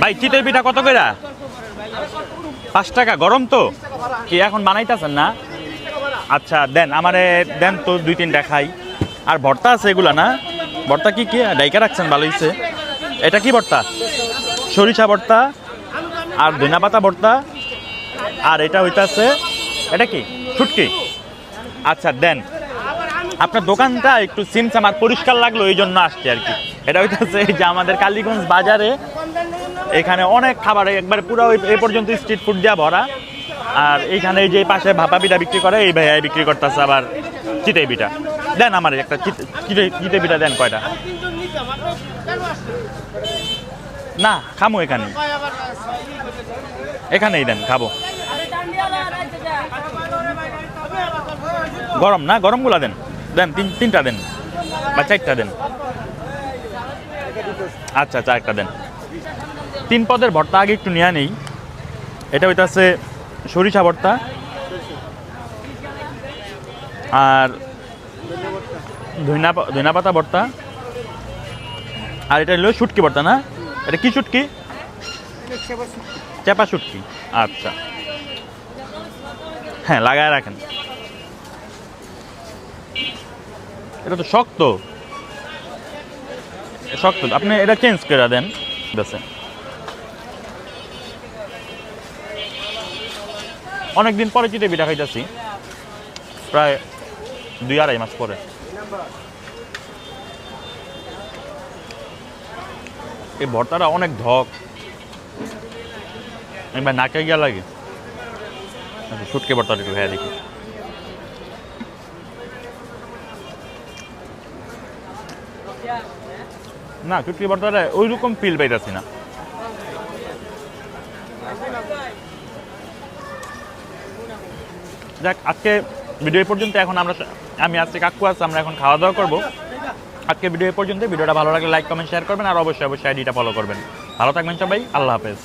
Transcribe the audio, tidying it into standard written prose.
ভাই চিতই পিঠা কত করে? 5 টাকা। গরম তো কি এখন বানাইতেছেন না? আচ্ছা দেন আমারে, দেন তো 2-3টা খাই। আর ভর্তা আছে এগুলা না? ভর্তা কি কি ডাইকা রাখছেন, ভালো হয়েছে। এটা কি ভর্তা? সরিষা ভর্তা আর ধনিয়া পাতা ভর্তা। আর এটা হইতাছে, এটা কি শুটকি? আচ্ছা দেন। আপনার দোকানটা একটু সিমসাম আর পরিষ্কার লাগলো, এই জন্য আসছে আর কি। এটা হইতেছে যে আমাদের কালীগঞ্জ বাজারে এখানে অনেক খাবার একবারে পুরো এই পর্যন্ত স্ট্রিট ফুড দিয়া ভরা। আর এইখানে এই যে পাশে ভাপা পিঠা বিক্রি করে, এই ভাইয়া বিক্রি করতেছে আবার চিতই পিঠা। দেন আমার একটা চিতই পিঠা দেন। কয়টা? না খামো এখানে, এখানেই দেন, খাবো। গরম না? গরমগুলা দেন, দেন 3টা দেন বা 4টা দেন। আচ্ছা 4টা দেন। 3 পদের ভর্তা আগে একটু নেওয়া নেই। এটা হইতাছে সরিষা ভর্তা আর ধনিয়া পাতা ভর্তা। আর এটা হলো শুটকি ভর্তা না? এটা কি শুটকি? চেপা শুটকি। আচ্ছা হ্যাঁ, লাগায় রাখেন। এটা তো শক্ত শক্ত, আপনি এটা চেঞ্জ করে দেন। বেশি অনেকদিন পরে চিতই পিঠা খাইতেছি, প্রায় 2-2.5 মাস পরে। এই ভর্তাটা অনেক ধক, একবার নাকে গিয়া লাগে। আচ্ছা শুটকি ভর্তাটা একটু খেয়ে দেখি। না, শুটকি ভর্তাটা ওই রকম ফিল পাইতেছি না। যাক, আজকে ভিডিও এই পর্যন্ত। এখন আমি আজকে কাকু আছে, আমরা এখন খাওয়া দাওয়া করবো। আজকে ভিডিও এই পর্যন্ত। ভিডিওটা ভালো লাগলে লাইক কমেন্ট শেয়ার করবেন, আর অবশ্যই আইডিটা ফলো করবেন। ভালো থাকবেন সবাই, আল্লাহ হাফেজ।